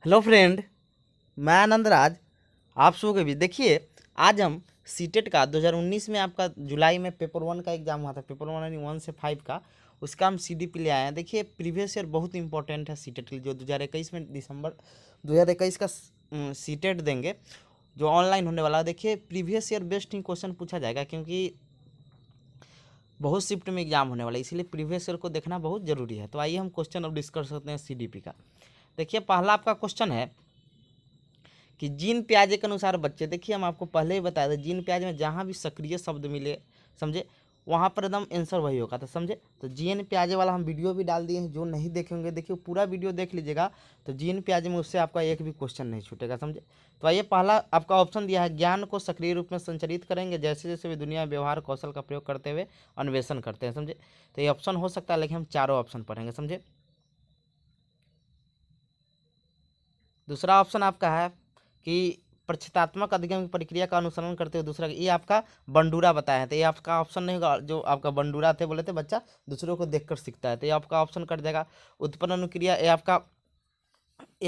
Hello friend, मैं आनंद राज। आप सबको के भी देखिए, आज हम सीटेट का 2019 में आपका जुलाई में पेपर वन का एग्जाम हुआ था। पेपर वन यानी 1 से 5 का, उसका हम सीडी पे ले आए हैं। देखिए, प्रीवियस ईयर बहुत इंपॉर्टेंट है सीटेट के लिए। जो 2021 में दिसंबर 2021 का सीटेट देंगे, जो ऑनलाइन होने वाला है। देखिए, प्रीवियस ईयर बेस्ड ही क्वेश्चन पूछा जाएगा, क्योंकि बहुत शिफ्ट में एग्जाम होने वाला है, इसीलिए प्रीवियस ईयर को देखना बहुत जरूरी है। तो आइए हम क्वेश्चन अब डिस्कस करते हैं सीडीपी का। देखिए, पहला आपका क्वेश्चन है कि जीन प्याजे के अनुसार बच्चे। देखिए, हम आपको पहले ही बताया था, जीन प्याजे में जहाँ भी सक्रिय शब्द मिले, समझे, वहाँ पर एकदम आंसर वही होगा। तो समझे, तो जीन प्याजे वाला हम वीडियो भी डाल दिए हैं। जो नहीं देखे होंगे, देखिए पूरा वीडियो देख लीजिएगा, तो जीन प्याजे में उससे आपका एक भी क्वेश्चन नहीं छूटेगा, समझे। तो आइए, पहला आपका ऑप्शन दिया है, ज्ञान को सक्रिय रूप में संचालित करेंगे जैसे जैसे वे दुनिया में व्यवहार कौशल का प्रयोग करते हुए अन्वेषण करते हैं, समझे। तो ये ऑप्शन हो सकता है, लेकिन हम चारों ऑप्शन पढ़ेंगे, समझे। दूसरा ऑप्शन आपका है कि प्रक्षेत्रात्मक अधिगम की प्रक्रिया का अनुसरण करते हुए दूसरा, ये आपका बंडूरा बताया है। तो ये आपका ऑप्शन नहीं होगा। जो आपका बंडूरा थे, बोले थे बच्चा दूसरों को देखकर सीखता है, तो ये आपका ऑप्शन कट जाएगा। उत्पन्न अनुक्रिया, ये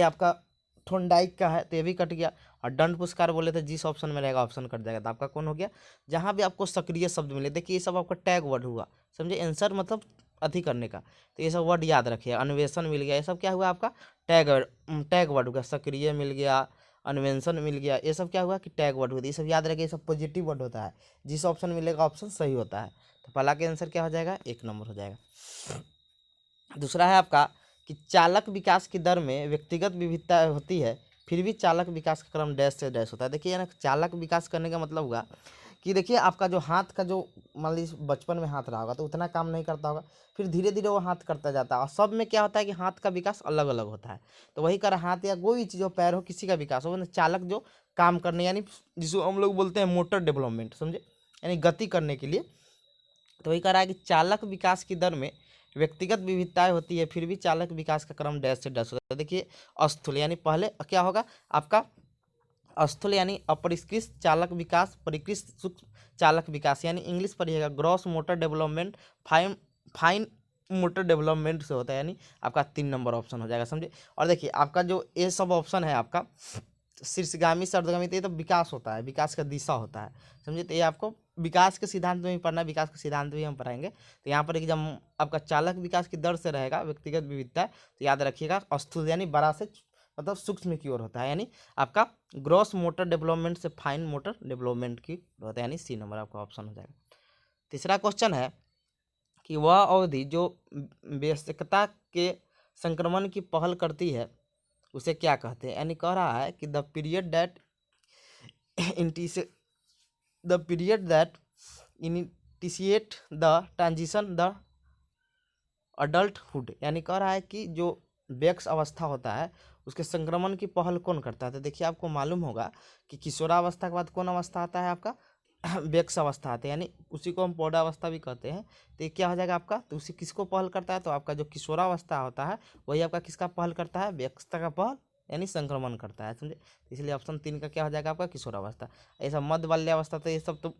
आपका थोंडाइक का है, तो ये भी कट गया। और दंड पुरस्कार बोले थे, जिस ऑप्शन में रहेगा ऑप्शन कट जाएगा। तो आपका कौन हो गया? जहाँ भी आपको सक्रिय शब्द मिले, देखिए ये सब आपका टैग वर्ड हुआ, समझे। आंसर मतलब अति करने का, तो ये सब वर्ड याद रखिए। अन्वेषण मिल गया, ये सब क्या हुआ आपका? टैग टैग वर्ड हुआ। सक्रिय मिल गया, अन्वेषण मिल गया, ये सब क्या हुआ कि टैग वर्ड होती है। ये सब याद रखिए, ये सब पॉजिटिव वर्ड होता है। जिस ऑप्शन मिलेगा ऑप्शन सही होता है। तो पहला के आंसर क्या हो जाएगा? 1 नंबर हो जाएगा। दूसरा है आपका कि चालक विकास की दर में व्यक्तिगत विविधता होती है, फिर भी चालक विकास का क्रम डैश से डैश होता है। देखिए, ना चालक विकास करने का मतलब हुआ कि देखिए आपका जो हाथ का जो, मान लीजिए बचपन में हाथ रहा होगा तो उतना काम नहीं करता होगा, फिर धीरे धीरे वो हाथ करता जाता है। और सब में क्या होता है कि हाथ का विकास अलग अलग होता है। तो वही कर हाथ या कोई भी चीज़ हो, पैर हो, किसी का विकास हो, चालक जो काम करने, यानी जिसको हम लोग बोलते हैं मोटर डेवलपमेंट, समझे, यानी गति करने के लिए। तो वही कह रहा है कि चालक विकास की दर में व्यक्तिगत विविधताएं होती है, फिर भी चालक विकास का क्रम डैश से डैश होता है। देखिए, स्थूल यानी पहले क्या होगा आपका? स्थूल यानी अपरिष्कृत चालक विकास, परिष्कृत सूक्ष्म चालक विकास, यानी इंग्लिश पढ़िएगा, gross motor development, fine fine motor development से होता है। यानी आपका 3 नंबर ऑप्शन हो जाएगा, समझे। और देखिए, आपका जो ये सब ऑप्शन है आपका शीर्षगामी सर्वगामी, तो ये तो विकास होता है, विकास का दिशा होता है, समझे। तो ये आपको विकास के सिद्धांत में ही पढ़ना है, विकास के सिद्धांत भी हम पढ़ाएंगे। तो यहाँ पर एकदम आपका चालक विकास की दर से रहेगा व्यक्तिगत विविधता, तो याद रखिएगा, स्थूल यानी बड़ा से मतलब सूक्ष्म की ओर होता है, यानी आपका ग्रॉस मोटर डेवलपमेंट से फाइन मोटर डेवलपमेंट की होता है, यानी C नंबर आपका ऑप्शन हो जाएगा। तीसरा क्वेश्चन है कि वह अवधि जो वयस्कता के संक्रमण की पहल करती है उसे क्या कहते हैं। यानी कह रहा है कि the period that the period that initiate the transition the adulthood, यानी कह रहा है कि जो वयस्क अवस्था होता है उसके संक्रमण की पहल कौन करता है। तो देखिए, आपको मालूम होगा कि किशोरावस्था के बाद कौन अवस्था आता है आपका? वयस्क अवस्था आते हैं, यानी उसी को हम पौधावस्था भी कहते हैं। तो ये क्या हो जाएगा आपका? तो उसी किसको पहल करता है? तो आपका जो किशोरावस्था होता है वही आपका किसका पहल करता है? वयस्कता का पहल, यानी संक्रमण करता है, समझे। तो इसलिए ऑप्शन 3 का क्या हो जाएगा आपका? किशोरावस्था। ये सब मध्य बाल्यावस्था, तो ये सब तो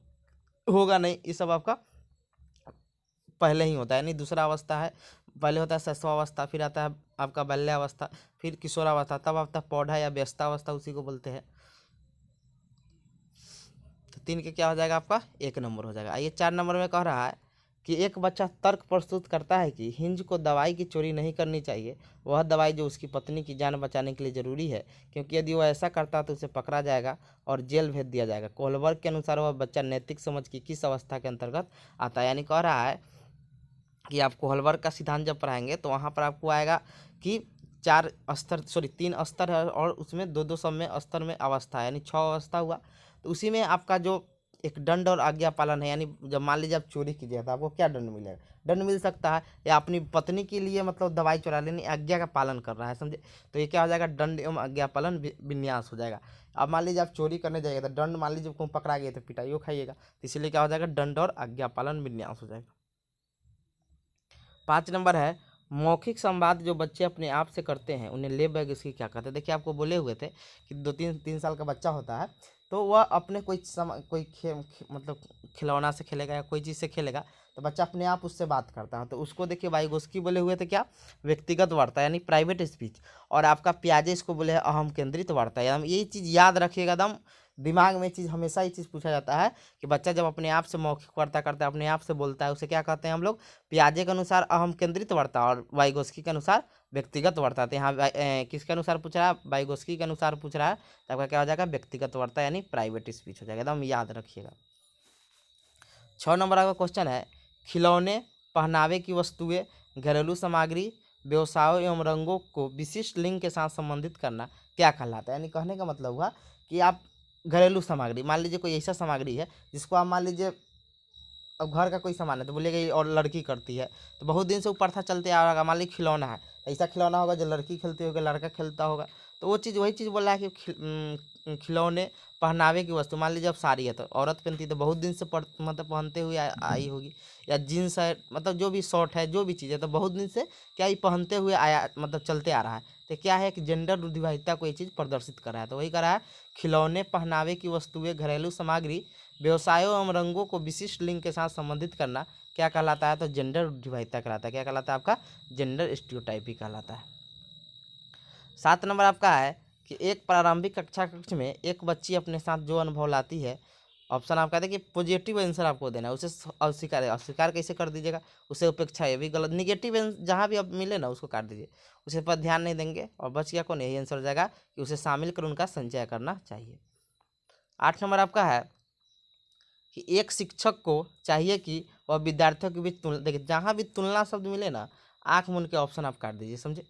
होगा नहीं, ये सब आपका पहले ही होता है, यानी दूसरा अवस्था है। पहले होता है शैशवावस्था, फिर आता है आपका बाल्यावस्था, फिर किशोरावस्था, तब आता है पौधा या व्यस्तावस्था, उसी को बोलते हैं। तो 3 के क्या हो जाएगा आपका? 1 नंबर हो जाएगा। आइए, 4 नंबर में कह रहा है कि एक बच्चा तर्क प्रस्तुत करता है कि हिंज को दवाई की चोरी नहीं करनी चाहिए, वह दवाई जो उसकी पत्नी की जान बचाने के लिए जरूरी है, क्योंकि यदि वह ऐसा करता है तो उसे पकड़ा जाएगा और जेल भेज दिया जाएगा। कोहलबर्ग के अनुसार वह बच्चा नैतिक समझ की किस अवस्था के अंतर्गत आता है। यानी कह रहा है कि आप कोहलबर्ग का सिद्धांत जब पढ़ाएंगे तो वहाँ पर आपको आएगा कि 3 स्तर है, और उसमें दो दो सब में स्तर में अवस्था है, यानी 6 अवस्था हुआ। तो उसी में आपका जो एक दंड और आज्ञा पालन है, यानी जब मान लीजिए आप चोरी कीजिएगा तो आपको क्या दंड मिलेगा? दंड मिल सकता है, या अपनी पत्नी के लिए मतलब दवाई चुरा लेनी, आज्ञा का पालन कर रहा है, समझे। तो ये क्या हो जाएगा? दंड एवं आज्ञा पालन विन्यास हो जाएगा। अब मान लीजिए आप चोरी करने जाइएगा तो दंड, मान लीजिए को पकड़ा गया तो पिटाइयो खाइएगा, तो इसलिए क्या हो जाएगा? दंड और आज्ञा पालन विन्यास हो जाएगा। 5 नंबर है, मौखिक संवाद जो बच्चे अपने आप से करते हैं उन्हें ले बैग इसकी क्या कहते हैं। देखिए, आपको बोले हुए थे कि 2-3 साल का बच्चा होता है तो वह अपने कोई मतलब खिलौना से खेलेगा या कोई चीज़ से खेलेगा, तो बच्चा अपने आप उससे बात करता है, तो उसको देखिए वाइगोस्की बोले हुए थे क्या, व्यक्तिगत वार्ता यानी प्राइवेट स्पीच। और आपका पियाजे इसको बोले हैं अहम केंद्रित वार्ता। ये चीज़ याद रखिएगा, एकदम दिमाग में चीज़ हमेशा ये चीज़ पूछा जाता है कि बच्चा जब अपने आप से मौखिक वार्ता करता है, अपने आप से बोलता है, उसे क्या कहते हैं हम लोग, पियाजे के अनुसार अहम केंद्रित वार्ता और वाइगोस्की के अनुसार व्यक्तिगत वार्ता। तो यहाँ किसके अनुसार पूछ रहा है, वाइगोस्की के अनुसार पूछ रहा है, तो आपका क्या हो जाएगा, व्यक्तिगत वार्ता यानी प्राइवेट स्पीच हो जाएगा, एकदम याद रखिएगा। 6 नंबर का क्वेश्चन है, खिलौने, पहनावे की वस्तुएं, घरेलू सामग्री, व्यवसायों एवं रंगों को विशिष्ट लिंग के साथ संबंधित करना क्या कहलाता है। यानी कहने का मतलब हुआ कि आप घरेलू सामग्री, मान लीजिए कोई ऐसा सामग्री है जिसको आप मान लीजिए अब घर का कोई सामान है तो बोलिएगा ये और लड़की करती है, तो बहुत दिन से ऊपर था चलते आ रहा होगा, मान लीजिए खिलौना है, ऐसा खिलौना होगा जो लड़की खेलती होगी, लड़का खेलता होगा, तो वो चीज़ वही चीज़ बोल रहा है कि खिलौने, पहनावे की वस्तु, मान लीजिए अब साड़ी है तो औरत पहनती है तो बहुत दिन से मतलब पहनते हुए आई होगी, या जीन्स है, मतलब जो भी शॉर्ट है, जो भी चीज़ है, तो बहुत दिन से क्या ये पहनते हुए आया, मतलब चलते आ रहा है, तो क्या है कि जेंडर रूढ़िवादिता को ये चीज़ प्रदर्शित कर रहा है। तो वही कर रहा है, खिलौने, पहनावे की वस्तुएं, घरेलू सामग्री, व्यवसायों एवं रंगों को विशिष्ट लिंग के साथ संबंधित करना क्या कहलाता है, तो जेंडर रूढ़िवादिता कहलाता है। क्या कहलाता है आपका, जेंडर स्टीरियोटाइपी कहलाता है। 7 नंबर आपका है कि एक प्रारंभिक कक्षा कक्ष में एक बच्ची अपने साथ जो अनुभव लाती है, ऑप्शन आपका देखिए पॉजिटिव आंसर आपको देना है, उसे अस्वीकार अस्वीकार कैसे कर दीजिएगा, उसे उपेक्षा, ये भी गलत, निगेटिव जहाँ भी अब मिले ना उसको काट दीजिए, उसे पर ध्यान नहीं देंगे, और बच गया कौन, यही आंसर हो जाएगा कि उसे शामिल कर उनका संचय करना चाहिए। 8 नंबर आपका है कि एक शिक्षक को चाहिए कि वह विद्यार्थियों के बीच तुलना, देखिए जहाँ भी तुलना शब्द मिले ना, आँख मूंद के ऑप्शन आप काट दीजिए, समझे।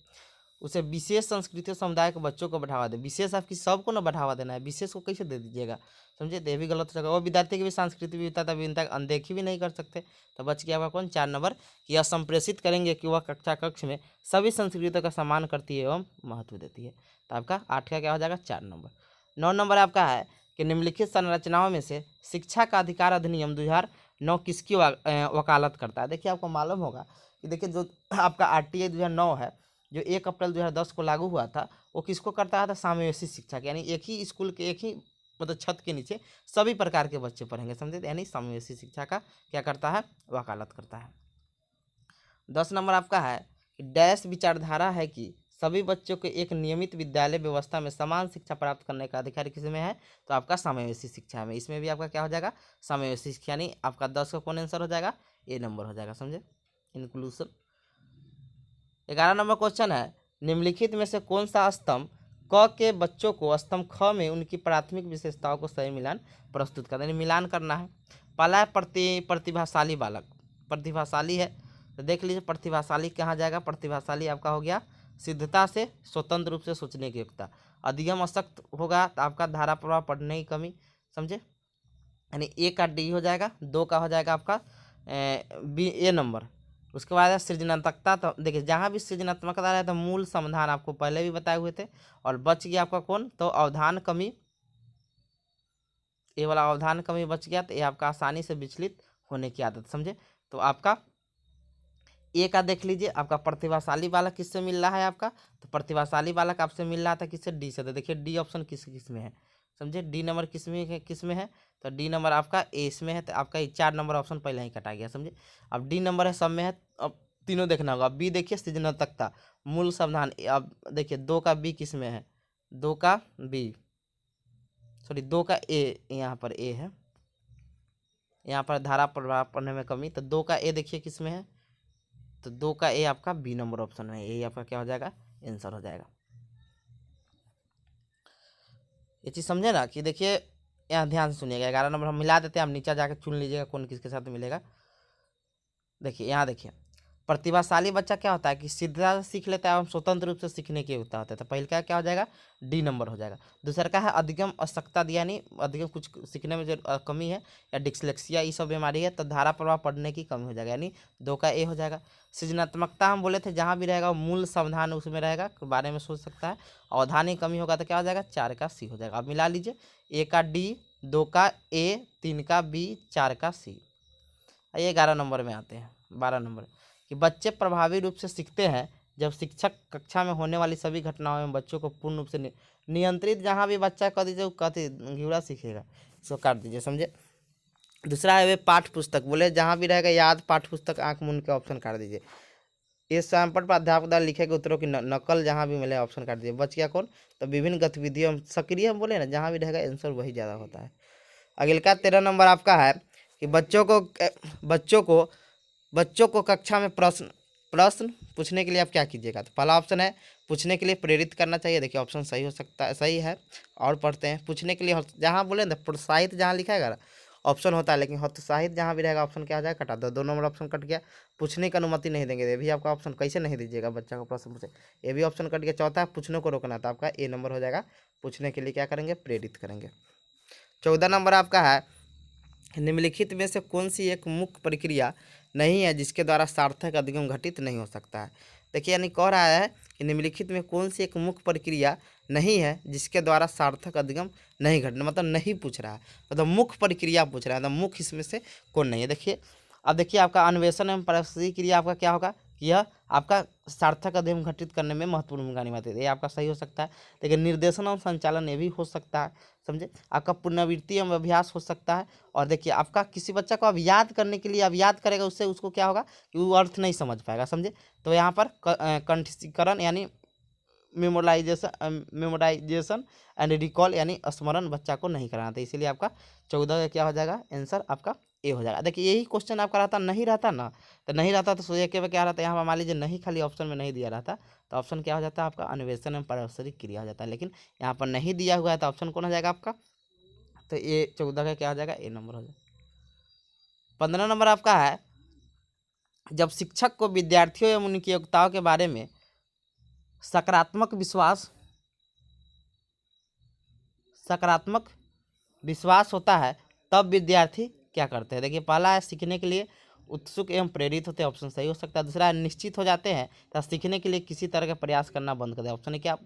उसे विशेष संस्कृति समुदाय के बच्चों को बढ़ावा दे, विशेष आपकी सबको ना बढ़ावा देना है, विशेष को कैसे दे दीजिएगा, समझे, तो ये भी गलत हो जाएगा। वो विद्यार्थी की भी सांस्कृतिक विविधता अनदेखी भी नहीं कर सकते, तो बच गया आपका कौन, 4 नंबर, कि यह संप्रेषित करेंगे कि वह कक्षा कक्ष में सभी संस्कृतियों का सम्मान करती है एवं महत्व देती है। तो आपका 8 का क्या हो जाएगा, 4 नंबर। 9 नंबर आपका है कि निम्नलिखित संरचनाओं में से शिक्षा का अधिकार अधिनियम 2009 किसकी वकालत करता है। देखिए आपको मालूम होगा कि देखिए जो आपका RTA 2009 है, जो 1 अप्रैल 2010 को लागू हुआ था, वो किसको करता था, सामवेशी शिक्षा के, यानी एक ही स्कूल के एक ही मतलब छत के नीचे सभी प्रकार के बच्चे पढ़ेंगे, समझे, यानी सामवेशी शिक्षा का क्या करता है, वकालत करता है। 10 नंबर आपका है कि डैश विचारधारा है कि सभी बच्चों को एक नियमित विद्यालय व्यवस्था में समान शिक्षा प्राप्त करने का अधिकार किसमें है, तो आपका समावेशी शिक्षा में, इसमें भी आपका क्या हो जाएगा, समावेशी शिक्षा, यानी आपका 10 का कौन आंसर हो जाएगा, ए नंबर हो जाएगा, समझे, इंक्लूसिव। 11 नंबर क्वेश्चन है, निम्नलिखित में से कौन सा स्तंभ क के बच्चों को स्तंभ ख में उनकी प्राथमिक विशेषताओं को सही मिलान प्रस्तुत करना, यानी मिलान करना है। पहला है प्रतिभाशाली बालक, प्रतिभाशाली है तो देख लीजिए प्रतिभाशाली कहाँ जाएगा, प्रतिभाशाली आपका हो गया सिद्धता से स्वतंत्र रूप से सोचने की योग्यता। अधिगम अशक्त होगा तो आपका धारा प्रवाह पढ़ने की कमी, समझे, यानी ए का डी हो जाएगा। 2 का हो जाएगा आपका बी, ए नंबर। उसके बाद है सृजनात्मकता, तो देखिए जहाँ भी सृजनात्मकता है तो मूल समाधान आपको पहले भी बताए हुए थे, और बच गया आपका कौन, तो अवधान कमी, ये वाला अवधान कमी बच गया, तो ये आपका आसानी से विचलित होने की आदत, समझे। तो आपका ए का देख लीजिए, आपका प्रतिभाशाली बालक किससे मिल रहा है आपका, तो प्रतिभाशाली बालक आपसे मिल रहा था किससे, डी से, तो देखिए डी ऑप्शन किस किस में है, समझे, डी नंबर किस में है, तो डी नंबर आपका ए इसमें है, तो आपका 4 नंबर ऑप्शन पहले ही कटा गया, समझे। अब डी नंबर है सब में है, अब तीनों देखना होगा। बी देखिए सृजनात्मकता, मूल समाधान, अब देखिए 2 का बी किस में है, 2 का बी, सॉरी 2 का ए, यहाँ पर ए है, यहाँ पर धारा प्रभाव पढ़ने में कमी, तो 2 का ए देखिए किस में है, तो 2 का ए आपका बी नंबर ऑप्शन में, यही आपका क्या हो जाएगा, आंसर हो जाएगा। ये चीज़ समझे ना कि देखिए यहाँ ध्यान से सुनिएगा, 11 नंबर हम मिला देते हैं, आप नीचे जाकर चुन लीजिएगा कौन किसके साथ मिलेगा। देखिए यहाँ देखिए प्रतिभाशाली बच्चा क्या होता है कि सीधा सीख लेता है एवं स्वतंत्र रूप से सीखने की योग्यता होता है, तो पहले का क्या हो जाएगा, डी नंबर हो जाएगा। दूसरा का है अधिगम अशक्ता दिया, यानी अधिगम कुछ सीखने में जो कमी है या डिस्लेक्सिया ये सब बीमारी है, तो धारा प्रवाह पढ़ने की कमी हो जाएगा, यानी 2 का ए हो जाएगा। सृजनात्मकता हम बोले थे जहाँ भी रहेगा वो मूल समाधान उसमें रहेगा, के बारे में सोच सकता है, अवधान की कमी होगा तो क्या हो जाएगा, 4 का सी हो जाएगा। अब मिला लीजिए, ए का डी, 2 का ए, 3 का बी, 4 का सी। आइए 11 नंबर में आते हैं। 12 नंबर कि बच्चे प्रभावी रूप से सीखते हैं जब शिक्षक कक्षा में होने वाली सभी घटनाओं में बच्चों को पूर्ण रूप से नियंत्रित, जहाँ भी बच्चा कह दीजिए वो कहते घिवड़ा सीखेगा, इसको काट दीजिए, समझे। दूसरा है वे पाठ्य पुस्तक, बोले जहाँ भी रहेगा याद पाठ्य पुस्तक आँख मूंद के ऑप्शन काट दीजिए। इस सैंपल पर अध्यापक द्वारा लिखे गए उत्तरों की नकल जहाँ भी मिले ऑप्शन काट दीजिए। बच गया कौन? तो विभिन्न गतिविधियों में सक्रिय हम बोले ना, जहाँ भी रहेगा आंसर वही ज़्यादा होता है। अगला 13 नंबर आपका है कि बच्चों को कक्षा में प्रश्न प्रश्न पूछने के लिए आप क्या कीजिएगा। तो पहला ऑप्शन है पूछने के लिए प्रेरित करना चाहिए। देखिए ऑप्शन सही हो सकता है, सही है। और पढ़ते हैं पूछने के लिए, जहाँ बोले ना प्रोत्साहित जहाँ लिखाएगा ना ऑप्शन होता है, लेकिन हतोत्साहित जहाँ भी रहेगा ऑप्शन क्या हो जाएगा? कटा दो। 2 नंबर ऑप्शन कट गया। पूछने की अनुमति नहीं देंगे, ये भी आपका ऑप्शन कैसे नहीं दीजिएगा बच्चा को प्रश्न पूछे, ये भी ऑप्शन कट गया। चौथा है पूछने को रोकना, तो आपका ए नंबर हो जाएगा। पूछने के लिए क्या करेंगे? प्रेरित करेंगे। 14 नंबर आपका है निम्नलिखित में से कौन सी एक मुख्य प्रक्रिया नहीं है जिसके द्वारा सार्थक अधिगम घटित नहीं हो सकता है। देखिए यानी कह रहा है कि निम्नलिखित में कौन सी एक मुख्य प्रक्रिया नहीं है जिसके द्वारा सार्थक अधिगम नहीं घटना, मतलब नहीं पूछ रहा है, मतलब मुख्य प्रक्रिया पूछ रहा है, मतलब मुख्य इसमें से कौन नहीं है। देखिए अब देखिए आपका अन्वेषण एवं पारिस्थितिकी क्रिया आपका क्या होगा कि यह आपका सार्थक अधिगम घटित करने में महत्वपूर्ण भूमिका निभाती है, ये आपका सही हो सकता है। लेकिन निर्देशन और संचालन ये भी हो सकता है, समझे। आपका पुनरावृत्ति एवं अभ्यास हो सकता है। और देखिए आपका किसी बच्चा को अब याद करने के लिए अब याद करेगा, उससे उसको क्या होगा कि वो अर्थ नहीं समझ पाएगा, समझे। तो यहाँ पर कंठस्थीकरण यानी मेमोराइजेशन एंड रिकॉल यानी स्मरण बच्चा को नहीं कराना था, इसीलिए आपका 14 का क्या हो जाएगा आंसर? आपका ए हो जाएगा। देखिए यही क्वेश्चन आपका रहता नहीं रहता ना, तो नहीं रहता तो सोचिए के क्या रहता है, यहाँ पर मान लीजिए नहीं खाली ऑप्शन में नहीं दिया रहता तो ऑप्शन क्या हो जाता है आपका? अन्वेषण एवं पारिस्थितिक क्रिया हो जाता है। लेकिन यहाँ पर नहीं दिया हुआ है तो ऑप्शन कौन हो जाएगा आपका? तो ये 14 का क्या हो जाएगा? ए नंबर हो जाएगा। 15 नंबर आपका है जब शिक्षक को विद्यार्थियों एवं उनकी योग्यताओं के बारे में सकारात्मक विश्वास होता है तब विद्यार्थी क्या करते हैं। देखिए पहला है सीखने के लिए उत्सुक एवं प्रेरित होते हैं, ऑप्शन सही हो सकता है। दूसरा है निश्चित हो जाते हैं तब सीखने के लिए किसी तरह का प्रयास करना बंद कर देगा, ऑप्शन है क्या?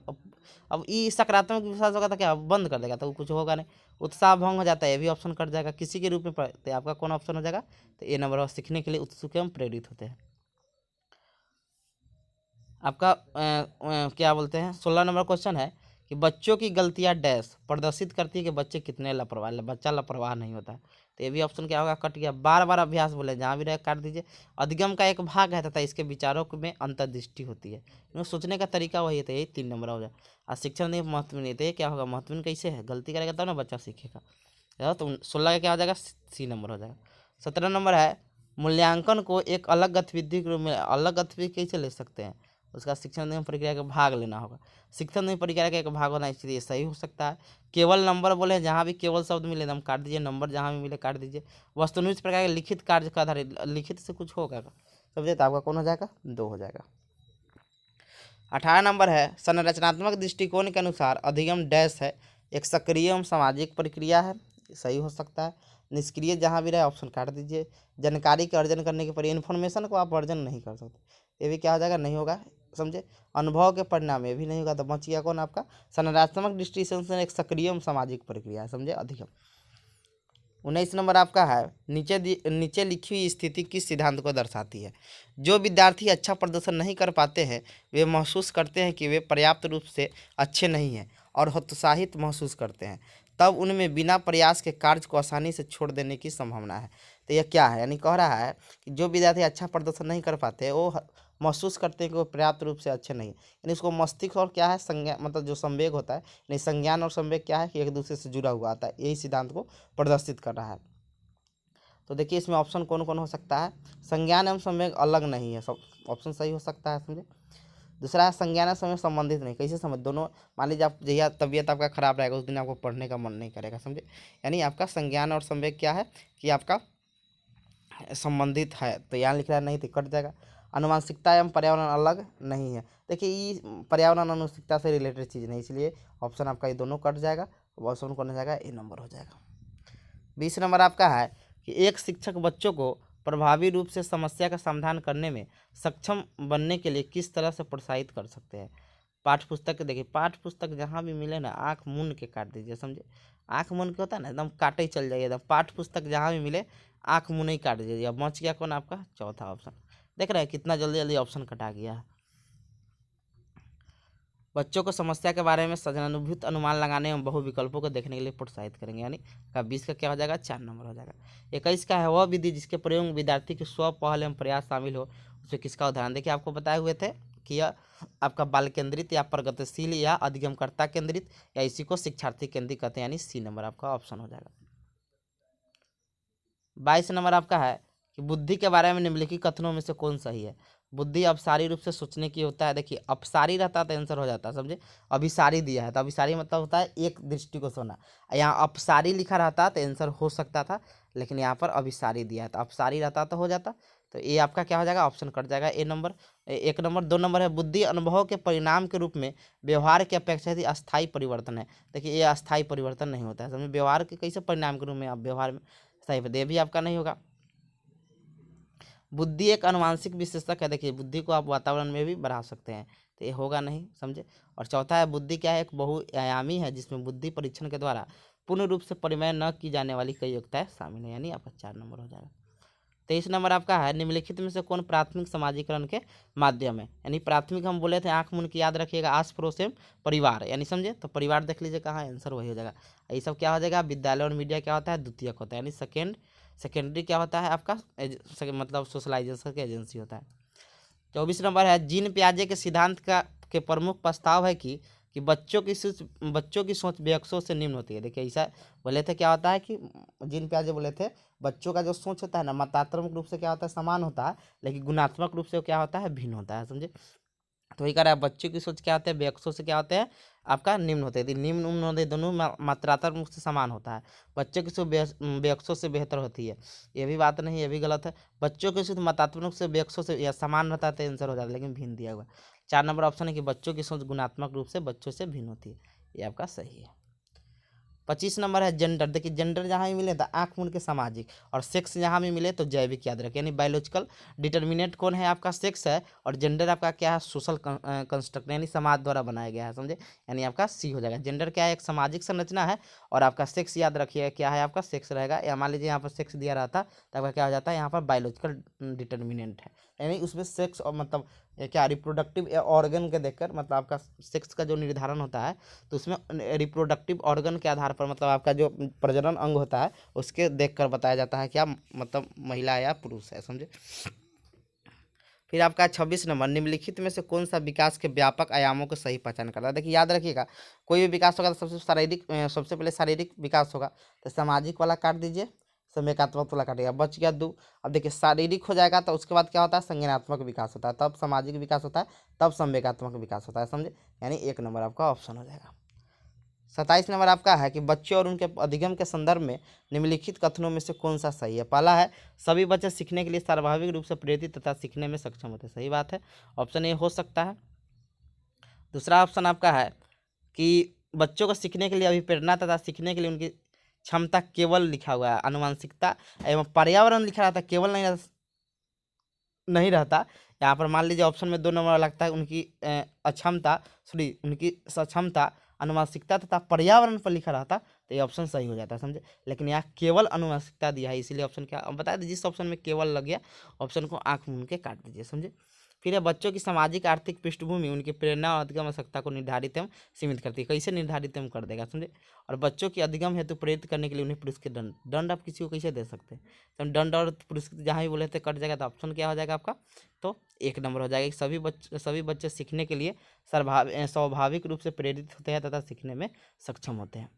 अब ये सकारात्मक विश्वास होगा तो क्या बंद कर देगा? तो कुछ होगा नहीं। उत्साह भंग हो जाता है, ये भी ऑप्शन कट जाएगा। किसी के रूप में तो आपका कौन ऑप्शन हो जाएगा? तो ए नंबर, सीखने के लिए उत्सुक एवं प्रेरित होते हैं। आपका क्या बोलते हैं 16 नंबर क्वेश्चन है कि बच्चों की गलतियां डैश प्रदर्शित करती है कि बच्चे कितने लापरवाह, बच्चा लापरवाह नहीं होता है। तो ये भी ऑप्शन क्या होगा? कट गया। बार बार अभ्यास बोले, जहाँ भी रहे काट दीजिए। अधिगम का एक भाग है तथा इसके विचारों में अंतर्दृष्टि होती है, क्योंकि सोचने का तरीका वही है, यही 3 नंबर हो जाए। और शिक्षण नहीं महत्वपूर्ण नहीं, तो ये क्या होगा? महत्वपूर्ण कैसे है? गलती करेगा तब ना बच्चा सीखेगा। तो 16 का क्या हो जाएगा? सी नंबर हो जाएगा। 17 नंबर है मूल्यांकन को एक अलग गतिविधि के रूप में, अलग गतिविधि कैसे ले सकते हैं? उसका शिक्षण नियम प्रक्रिया का भाग लेना होगा। शिक्षण नियम प्रक्रिया का एक भाग होना, इसलिए सही हो सकता है। केवल नंबर बोले, जहाँ भी केवल शब्द मिले एकदम काट दीजिए, नंबर जहाँ भी मिले काट दीजिए। वस्तुनिष्ठ प्रकार के लिखित कार्य का आधारित, लिखित से कुछ होगा समझे, तो आपका कौन हो जाएगा? 2 हो जाएगा। 18 नंबर है संरचनात्मक दृष्टिकोण के अनुसार अधिगम डैश है एक सक्रिय एवं सामाजिक प्रक्रिया है, सही हो सकता है। निष्क्रिय जहाँ भी रहे ऑप्शन काट दीजिए। जानकारी के अर्जन करने के पर इन्फॉर्मेशन को आप अर्जन नहीं कर सकते, ये भी क्या हो जाएगा? नहीं होगा, समझे। अनुभव के परिणाम, ये भी नहीं होगा। तो बच गया कौन आपका? संरचनात्मक दृष्टिकोण से एक सक्रिय एवं सामाजिक प्रक्रिया है, समझे, अधिगम। 19 नंबर आपका है नीचे लिखी हुई स्थिति किस सिद्धांत को दर्शाती है? जो विद्यार्थी अच्छा प्रदर्शन नहीं कर पाते हैं वे महसूस करते हैं कि वे पर्याप्त रूप से अच्छे नहीं हैं और हतोत्साहित महसूस करते हैं, तब उनमें बिना प्रयास के कार्य को आसानी से छोड़ देने की संभावना है। तो यह क्या है? यानी कह रहा है कि जो विद्यार्थी अच्छा प्रदर्शन नहीं कर पाते वो महसूस करते हैं कि वो पर्याप्त रूप से अच्छे नहीं, यानी इसको मस्तिष्क और क्या है संज्ञा, मतलब जो संवेग होता है, नहीं संज्ञान और संवेग क्या है कि एक दूसरे से जुड़ा हुआ आता है, यही सिद्धांत को प्रदर्शित कर रहा है। तो देखिए इसमें ऑप्शन कौन कौन हो सकता है? संज्ञान एवं संवेग अलग नहीं है, सब ऑप्शन सही हो सकता है, समझे। दूसरा है संज्ञान और संवेग संबंधित नहीं, कैसे समझ? दोनों, मान लीजिए आप जहिया तबीयत आपका खराब रहेगा उस दिन आपको पढ़ने का मन नहीं करेगा, समझे। यानी आपका संज्ञान और संवेग क्या है कि आपका संबंधित है, तो यहाँ लिख रहा है नहीं तो कट जाएगा। अनुवांशिकता एवं पर्यावरण अलग नहीं है, देखिए ये पर्यावरण अनुवांशिकता से रिलेटेड चीज़ नहीं, इसलिए ऑप्शन आपका ये दोनों कट जाएगा। ऑप्शन कौन हो जाएगा? ए नंबर हो जाएगा। 20 नंबर आपका है कि एक शिक्षक बच्चों को प्रभावी रूप से समस्या का समाधान करने में सक्षम बनने के लिए किस तरह से प्रोत्साहित कर सकते हैं? पाठ्य पुस्तक, देखिए पाठ्य पुस्तक जहाँ भी मिले ना आँख मूंद के काट दीजिए, समझे। आँख मूंद के होता है ना, एकदम काटे ही चल जाइए एकदम। पाठ्य पुस्तक जहाँ भी मिले आँख मूंद ही काट दीजिए। अब बच गया कौन आपका? चौथा ऑप्शन। देख रहे हैं कितना जल्दी जल्दी ऑप्शन कटा गया है। बच्चों को समस्या के बारे में सहानुभूति अनुमान लगाने एवं बहु विकल्पों को देखने के लिए प्रोत्साहित करेंगे, यानी का 20 का क्या हो जाएगा, 4 नंबर हो जाएगा। 21 का है वह विधि जिसके प्रयोग में विद्यार्थी की स्व पहल एवं प्रयास शामिल हो, उसमें किसका उदाहरण। देखिए आपको बताए हुए थे कि यह आपका बाल केंद्रित या प्रगतिशील या अधिगमकर्ता केंद्रित या इसी को शिक्षार्थी केंद्रित कहते हैं, यानी सी नंबर आपका ऑप्शन हो जाएगा। 22 नंबर आपका है कि बुद्धि के बारे में निम्नलिखित कथनों में से कौन सही है। बुद्धि अभिसारी रूप से सोचने की होता है। देखिए अपसारी रहता तो आंसर हो जाता है, समझे। अभिसारी दिया है तो अभिसारी मतलब होता है एक दृष्टि को सोना, यहाँ अपसारी लिखा रहता तो आंसर हो सकता था, लेकिन यहाँ पर अभिसारी दिया है तो अपसारी रहता तो हो जाता। तो ये आपका क्या हो जाएगा, ऑप्शन कट जाएगा ए नंबर। 1 नंबर। 2 नंबर है बुद्धि अनुभव के परिणाम के रूप में व्यवहार की अपेक्षा से अस्थायी परिवर्तन है। देखिए ये अस्थायी परिवर्तन नहीं होता है, समझे। व्यवहार के कैसे परिणाम के रूप में आप व्यवहार में सही दे भी आपका नहीं होगा। बुद्धि एक अनुवांशिक विशेषक है। देखिए बुद्धि को आप वातावरण में भी बढ़ा सकते हैं, तो ये होगा नहीं, समझे। और चौथा है बुद्धि क्या है, एक बहुआयामी है जिसमें बुद्धि परीक्षण के द्वारा पूर्ण रूप से परिमेय न की जाने वाली कई योग्यताएं शामिल है, यानी आपका 4 नंबर हो जाएगा। 23 नंबर आपका है निम्नलिखित में से कौन प्राथमिक समाजीकरण के माध्यम है, यानी प्राथमिक हम बोले थे आंख मूंद की याद रखिएगा, आस पड़ोस एवं परिवार, यानी समझे। तो परिवार देख लीजिए कहाँ आंसर वही हो जाएगा। ये सब क्या हो जाएगा, विद्यालय और मीडिया क्या होता है, द्वितीयक होता है, यानी सेकेंडरी क्या होता है आपका मतलब सोशलाइजेशन की एजेंसी होता है। 24 नंबर है जीन पियाजे के सिद्धांत का के प्रमुख प्रस्ताव है कि बच्चों की सोच बेअक्सों से निम्न होती है। देखिए ऐसा बोले थे, क्या होता है कि जीन पियाजे बोले थे बच्चों का जो सोच होता है ना, मात्रात्मक रूप से क्या होता है, समान होता है, लेकिन गुणात्मक रूप से क्या होता है, भिन्न होता है, समझे। तो वही कह रहा है बच्चों की सोच क्या होते हैं, बेअक्सों से क्या होते हैं आपका निम्न होते हैं। यदि निम्न उम्न होते दोनों मात्रात्मक रूप से समान होता है। बच्चों की सोच बेअक्सों से बेहतर होती है, ये भी बात नहीं, ये भी गलत है। बच्चों की सोच मात्रात्मक से बेअक्सों से या समान रहता है तो आंसर हो जाता है, लेकिन भिन्न दिया हुआ। 4 नंबर ऑप्शन है कि बच्चों की सोच गुणात्मक रूप से बच्चों से भिन्न होती है, ये आपका सही है। 25 नंबर है जेंडर। देखिए जेंडर जहाँ भी मिले तो आंख मूंद के सामाजिक, और सेक्स जहाँ भी मिले तो जैविक याद रखें, यानी बायोलॉजिकल डिटर्मिनेंट कौन है आपका, सेक्स है, और जेंडर आपका क्या है, सोशल कंस्ट्रक्ट, यानी समाज द्वारा बनाया गया है, समझे। यानी आपका सी हो जाएगा। जेंडर क्या है, एक सामाजिक संरचना है, और आपका सेक्स याद रखिए क्या है, आपका सेक्स रहेगा। या मान लीजिए यहाँ पर सेक्स दिया रहता तो आपका क्या हो जाता है, यहाँ पर बायोलॉजिकल डिटर्मिनेंट है, यानी उसमें सेक्स और मतलब क्या रिप्रोडक्टिव ऑर्गन के देखकर मतलब आपका सेक्स का जो निर्धारण होता है, तो उसमें रिप्रोडक्टिव ऑर्गन के आधार पर मतलब आपका जो प्रजनन अंग होता है उसके देखकर बताया जाता है क्या मतलब महिला या पुरुष है, समझे। फिर आपका 26 नंबर निम्नलिखित में से कौन सा विकास के व्यापक आयामों को सही पहचान करता है। देखिए याद रखिएगा कोई भी विकास होगा तो सबसे पहले शारीरिक विकास होगा, तो सामाजिक वाला काट दीजिए, संवेगात्मक वाला काटिएगा, बच गया 2। अब देखिए शारीरिक हो जाएगा तो उसके बाद क्या होता है, संज्ञानात्मक विकास होता है, तब सामाजिक विकास होता है, तब संवेगात्मक विकास होता है, समझे। यानी 1 नंबर आपका ऑप्शन हो जाएगा। 27 नंबर आपका है कि बच्चों और उनके अधिगम के संदर्भ में निम्नलिखित कथनों में से कौन सा सही है। पहला है सभी बच्चे सीखने के लिए स्वाभाविक रूप से प्रेरित तथा सीखने में सक्षम होते हैं, सही बात है, ऑप्शन ए हो सकता है। दूसरा ऑप्शन आपका है कि बच्चों को सीखने के लिए अभिप्रेरणा तथा सीखने के लिए उनकी क्षमता केवल लिखा हुआ है, आनुवंशिकता एवं पर्यावरण लिखा रहता है, केवल नहीं रहता। यहाँ पर मान लीजिए ऑप्शन में 2 नंबर लगता है, उनकी अक्षमता सॉरी उनकी सक्षमता अनुवांशिकता तथा पर्यावरण पर लिखा रहता तो ये ऑप्शन सही हो जाता है, समझे। लेकिन यहाँ केवल अनुवांशिकता दिया है, इसीलिए ऑप्शन क्या अब बता दीजिए, जिस ऑप्शन में केवल लग गया ऑप्शन को आंख मूंद के काट दीजिए, समझे। फिर है बच्चों की सामाजिक आर्थिक पृष्ठभूमि उनकी प्रेरणा और अधिगम आवश्यकता को निर्धारित एवं सीमित करती है, कैसे निर्धारित एवं कर देगा, समझे। और बच्चों की अधिगम हेतु प्रेरित करने के लिए उन्हें पुरस्कृत दंड आप किसी को कैसे दे सकते हैं, तो दंड और पुरस्कृत जहाँ भी बोले थे कट जाएगा, तो ऑप्शन क्या हो जाएगा आपका, तो 1 नंबर हो जाएगा कि सभी बच्चे सीखने के लिए स्वाभाविक रूप से प्रेरित होते हैं तथा सीखने में सक्षम होते हैं।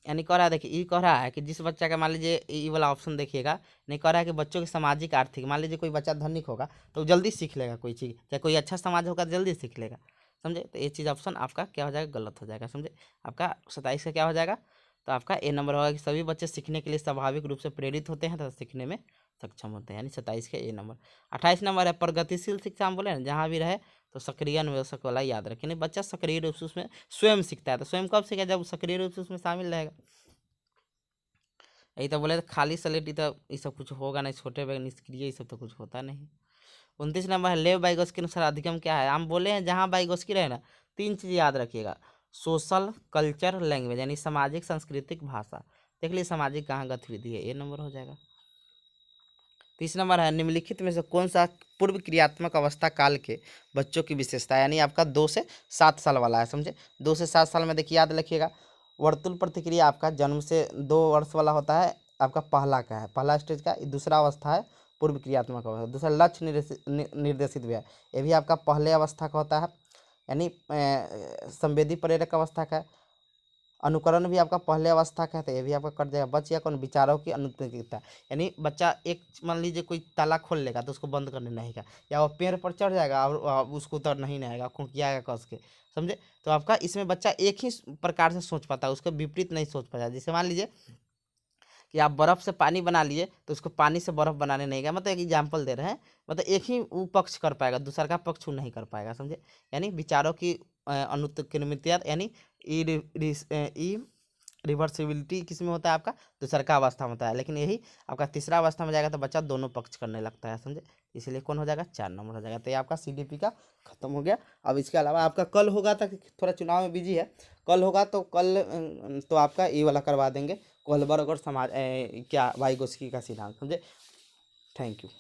यानी कह रहा है, देखिए ये कह रहा है कि जिस बच्चा का मान लीजिए ये वाला ऑप्शन देखिएगा, नहीं कह रहा है कि बच्चों की सामाजिक आर्थिक, मान लीजिए कोई बच्चा धनिक होगा तो जल्दी सीख लेगा कोई चीज़, चाहे कोई अच्छा समाज होगा तो जल्दी सीख लेगा, समझे। तो ये चीज़ ऑप्शन आपका क्या हो जाएगा, गलत हो जाएगा, समझे। आपका 27 का क्या हो जाएगा, तो आपका ए नंबर होगा कि सभी बच्चे सीखने के लिए स्वाभाविक रूप से प्रेरित होते हैं तथा सीखने में सक्षम होते हैं, यानी 27 का ए नंबर। 28 नंबर है प्रगतिशील शिक्षा, हम बोले ना जहाँ भी रहे तो सक्रिय अन्वेषक वाला याद रखें, नहीं बच्चा सक्रिय रूप से उसमें स्वयं सीखता है, तो स्वयं कब सीखेगा, जब सक्रिय रूप से उसमें शामिल रहेगा। यही तो बोले खाली स्लेट तो ये सब कुछ होगा नहीं, छोटे बैग निष्क्रिय ये सब तो कुछ होता नहीं। 29 नंबर है लेव बाइगोस के अनुसार अधिगम क्या है। हम बोले हैं जहाँ बाइगोस की रहे ना 3 चीज़ याद रखिएगा, सोशल कल्चर लैंग्वेज, यानी सामाजिक सांस्कृतिक भाषा। देख लीजिए सामाजिक कहाँ गतिविधि है, ए नंबर हो जाएगा। 30 नंबर है, निम्नलिखित में से कौन सा पूर्व क्रियात्मक अवस्था काल के बच्चों की विशेषता है, यानी आपका 2 से 7 साल वाला है, समझे। 2 से 7 साल में देखिए याद रखिएगा, वर्तुल प्रतिक्रिया आपका जन्म से 2 वर्ष वाला होता है, आपका पहला का है, पहला स्टेज का। दूसरा अवस्था है पूर्व क्रियात्मक अवस्था। दूसरा लक्ष्य निर्देशित व्यय, ये भी आपका पहले अवस्था का होता है, यानी संवेदी प्रेरक अवस्था का है। अनुकरण भी आपका पहले अवस्था का है, तो ये भी आपका कट जाएगा। बच गया कौन, विचारों की अनुत्पन्नता, यानी बच्चा एक मान लीजिए कोई ताला खोल लेगा तो उसको बंद करने नहीं का, या वो पेड़ पर चढ़ जाएगा और उसको उतर नहीं आएगा, खुंकियाएगा कस के, समझे। तो आपका इसमें बच्चा एक ही प्रकार से सोच पाता है, उसके विपरीत नहीं सोच पाता। जैसे मान लीजिए कि आप बर्फ़ से पानी बना लिए तो उसको पानी से बर्फ़ बनाने नहीं गया, मतलब एक एग्जाम्पल दे रहे हैं, मतलब एक ही वो पक्ष कर पाएगा, दूसरा का पक्ष वो नहीं कर पाएगा, समझे। यानी विचारों की अनुत्क्रमणीयता, यानी ई रिवर्सिबिलिटी किस में होता है, आपका दूसरा का अवस्था में होता है। लेकिन यही आपका तीसरा अवस्था में जाएगा तो बच्चा दोनों पक्ष करने लगता है, समझे। इसलिए कौन हो जाएगा, 4 नंबर हो जाएगा। तो ये आपका CDP का खत्म हो गया। अब इसके अलावा आपका कल होगा, तक थोड़ा चुनाव में बिजी है, कल होगा तो कल तो आपका ये वाला करवा देंगे, कोहलबर्ग और समाज क्या वाइगोस्की का सिद्धांत, समझे। Thank you.